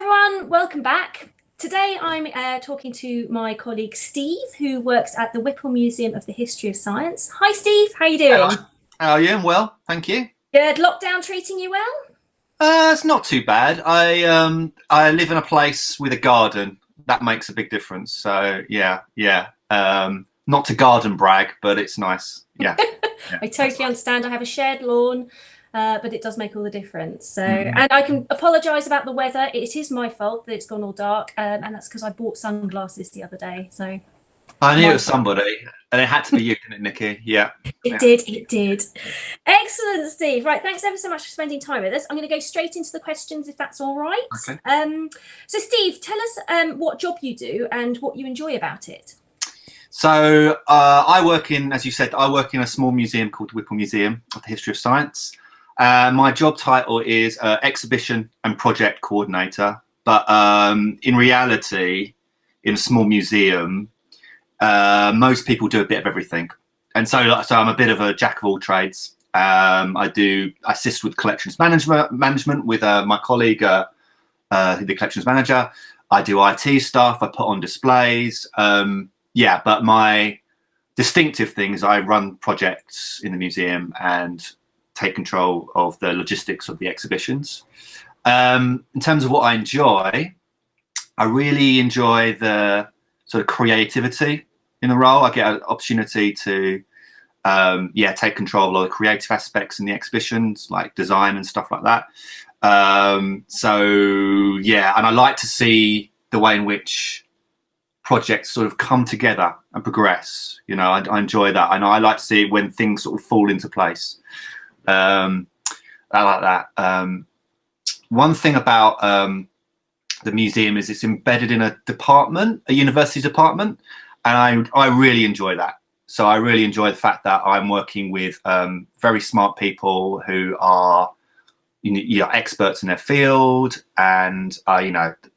everyone, welcome back. Today I'm talking to my colleague Steve, who works at the Whipple Museum of the History of Science. Hi Steve, how are you doing? Hello. How are you? Well, thank you. Good. Lockdown treating you well? It's not too bad. I live in a place with a garden. That makes a big difference. So yeah. Not to garden brag, but it's nice. Yeah. Yeah. I totally understand. I have a shared lawn, but it does make all the difference. So, Mhm. and I can apologise about the weather. It is my fault that it's gone all dark, and that's because I bought sunglasses the other day. So, I knew it my was fault. somebody, and it had to be you, didn't it, Niki? Yeah. It Yeah. did, it did. Excellent, Steve. Right, thanks ever so much for spending time with us. I'm going to go straight into the questions if that's all right. Okay. So, Steve, tell us what job you do and what you enjoy about it. So I work in, as you said, I work in a small museum called the Whipple Museum of the History of Science. My job title is Exhibition and Project Coordinator, but in reality, in a small museum, most people do a bit of everything, and so I'm a bit of a jack of all trades. I do assist with collections management with my colleague, the collections manager. I do IT stuff. I put on displays. Yeah, but my distinctive thing is I run projects in the museum and take control of the logistics of the exhibitions. In terms of what I enjoy, I really enjoy the sort of creativity in the role. I get an opportunity to take control of all the creative aspects in the exhibitions, like design and stuff like that. So yeah, and I like to see the way in which projects sort of come together and progress. You know, I enjoy that, and I like to see when things sort of fall into place. I like that. One thing about the museum is it's embedded in a department, a university department, and I really enjoy that. So I really enjoy the fact that I'm working with very smart people who are experts in their field, and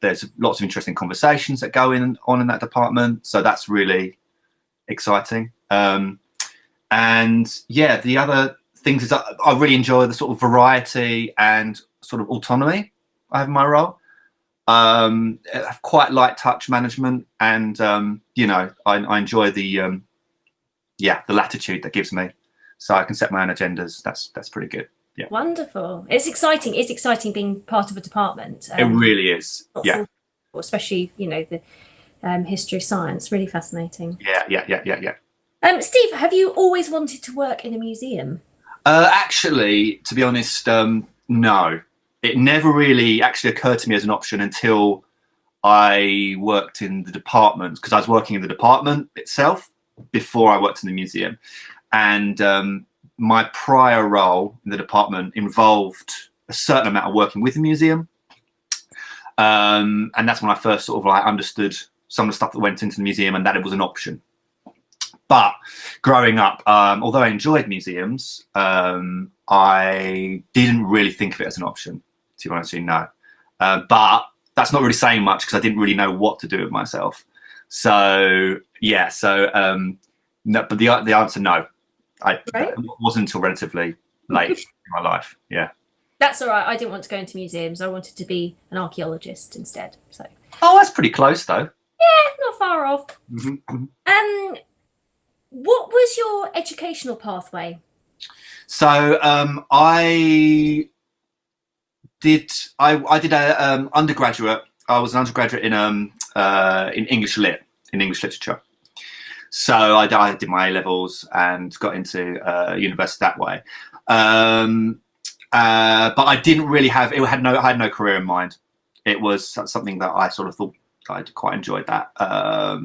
there's lots of interesting conversations that go on in that department. So that's really exciting. And yeah, the other things is that I really enjoy the sort of variety and sort of autonomy I have in my role. I quite like touch management, and I enjoy the latitude that gives me, so I can set my own agendas. That's pretty good. Yeah. Wonderful. It's exciting. It's exciting being part of a department. It really is. Yeah. Especially, the history of science. Really fascinating. Yeah. Steve, have you always wanted to work in a museum? Actually, to be honest, no. It never really actually occurred to me as an option until I worked in the department, because I was working in the department itself before I worked in the museum. And my prior role in the department involved a certain amount of working with the museum. And that's when I first sort of like understood some of the stuff that went into the museum and that it was an option. But growing up, although I enjoyed museums, I didn't really think of it as an option, to be honest with you, no. But that's not really saying much, because I didn't really know what to do with myself. So yeah, no, but the answer, no. That wasn't until relatively late in my life. Yeah. That's all right. I didn't want to go into museums. I wanted to be an archaeologist instead. So. Oh, that's pretty close, though. Yeah, not far off. Mm-hmm. What was your educational pathway? So I did a undergraduate. I was an undergraduate in English English literature. So I did my A-levels and got into university that way. But I didn't really have it. I had no career in mind. It was something that I sort of thought I quite enjoyed that.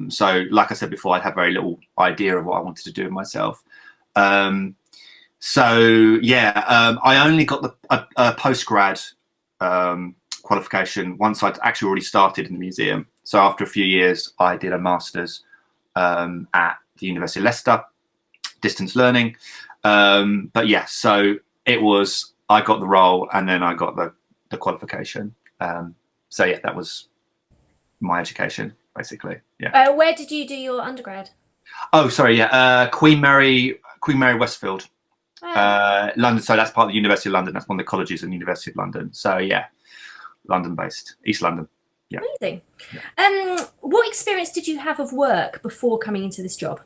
So, like I said before, I had very little idea of what I wanted to do with myself. So yeah, I only got a postgrad qualification once I'd actually already started in the museum. So after a few years, I did a master's at the University of Leicester, distance learning. But yeah, so it was, I got the role and then I got the qualification. So yeah, that was my education, basically. Yeah. Where did you do your undergrad? Oh, sorry. Yeah. Queen Mary Westfield, London. So that's part of the University of London. That's one of the colleges in the University of London. So yeah, London based, East London. Yeah. Amazing. What experience did you have of work before coming into this job?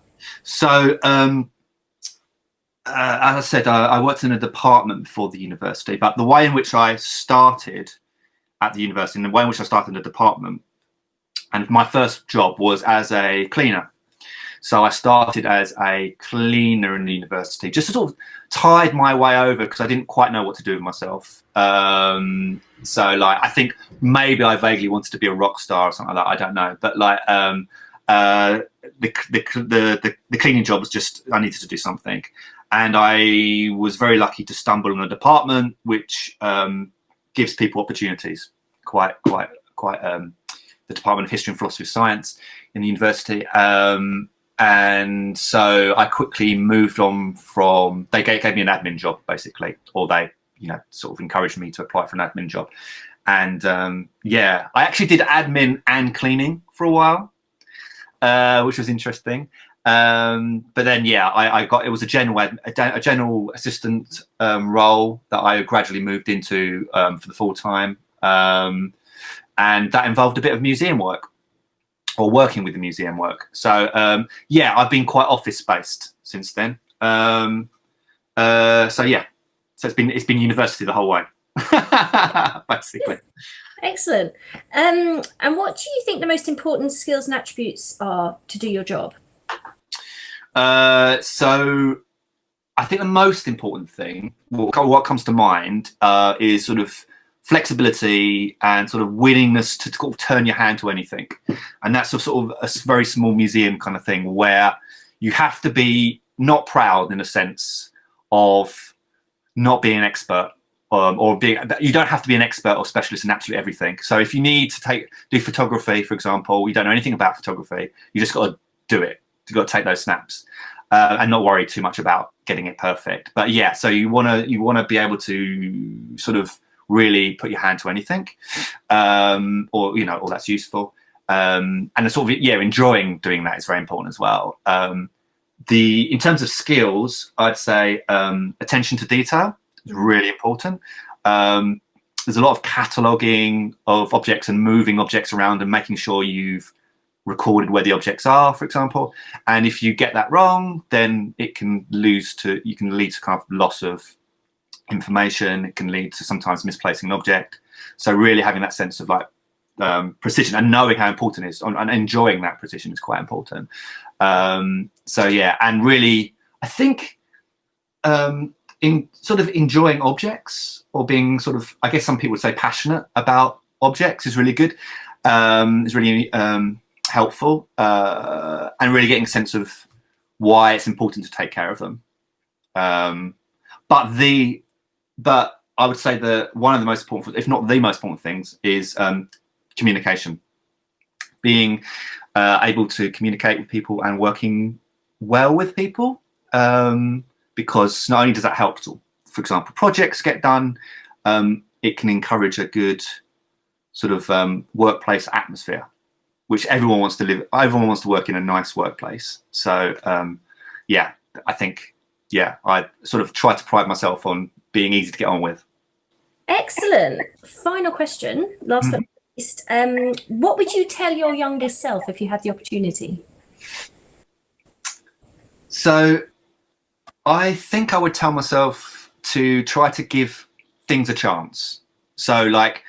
So, as I said, I worked in a department before the university, but the way in which I started at the university and the way in which I started in the department, and my first job was as a cleaner. So I started as a cleaner in the university, just to sort of tide my way over because I didn't quite know what to do with myself. So like, I think maybe I vaguely wanted to be a rock star or something like that. I don't know, but like the cleaning job was just, I needed to do something, and I was very lucky to stumble on a department which gives people opportunities. Quite the Department of History and Philosophy of Science in the university. And so I quickly moved on from, they gave me an admin job basically, or they, sort of encouraged me to apply for an admin job. And yeah, I actually did admin and cleaning for a while, which was interesting. But then, yeah, I got, it was a general assistant role that I gradually moved into for the full time. And that involved a bit of museum work, or working with the museum work. So yeah, I've been quite office based since then. So yeah, so it's been university the whole way, basically. Excellent. And what do you think the most important skills and attributes are to do your job? So I think the most important thing, what comes to mind, is sort of flexibility and sort of willingness to sort of turn your hand to anything. And that's sort of a very small museum kind of thing where you have to be not proud in a sense of not being an expert, or being, you don't have to be an expert or specialist in absolutely everything. So if you need to do photography, for example, you don't know anything about photography, you just got to do it. You've got to take those snaps and not worry too much about getting it perfect. But yeah, so you want to be able to sort of really put your hand to anything, or all that's useful, and the sort of, yeah, enjoying doing that is very important as well. In terms of skills, I'd say attention to detail is really important. There's a lot of cataloging of objects and moving objects around and making sure you've recorded where the objects are, for example. And if you get that wrong, then it can lead to kind of loss of information. It can lead to sometimes misplacing an object. So really having that sense of like precision and knowing how important it is, and enjoying that precision is quite important. So yeah, and really I think in sort of enjoying objects, or being sort of, I guess some people would say passionate about objects, is really good. Is really helpful, and really getting a sense of why it's important to take care of them. But I would say that one of the most important, if not the most important things, is communication. Being able to communicate with people and working well with people, because not only does that help, for example, projects get done, it can encourage a good sort of workplace atmosphere, which everyone wants to live. Everyone wants to work in a nice workplace. So yeah, I think, yeah, I sort of try to pride myself on being easy to get on with. Excellent. Final question, last but not least. What would you tell your youngest self if you had the opportunity? So I think I would tell myself to try to give things a chance. So like,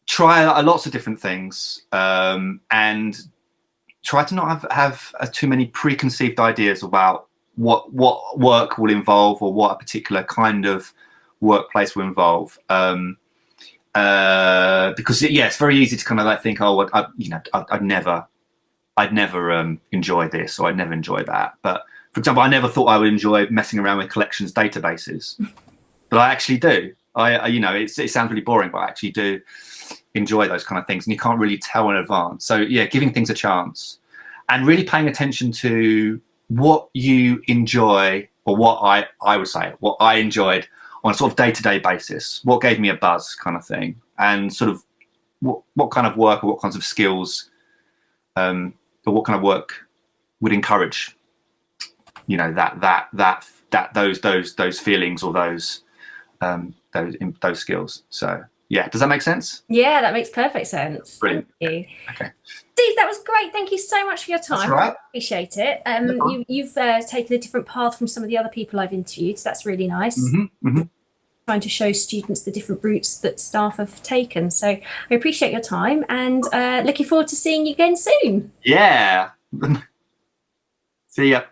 try lots of different things, and try to not have too many preconceived ideas about what work will involve, or what a particular kind of workplace will involve. Because yeah, it's very easy to kind of like think, oh, I'd never enjoy this, or I'd never enjoy that. But for example, I never thought I would enjoy messing around with collections databases, but I actually do. It sounds really boring, but I actually do enjoy those kind of things, and you can't really tell in advance. So yeah, giving things a chance and really paying attention to what you enjoy, or what I would say what I enjoyed on a sort of day-to-day basis, what gave me a buzz kind of thing, and sort of what kind of work or what kinds of skills, or what kind of work would encourage those feelings, or those skills. So Yeah, does that make sense? Yeah, that makes perfect sense. Brilliant. Thank you. Okay. Steve, that was great. Thank you so much for your time. That's all right. Appreciate it. You've taken a different path from some of the other people I've interviewed, so that's really nice. Trying to show students the different routes that staff have taken. So I appreciate your time, and looking forward to seeing you again soon. Yeah. See ya.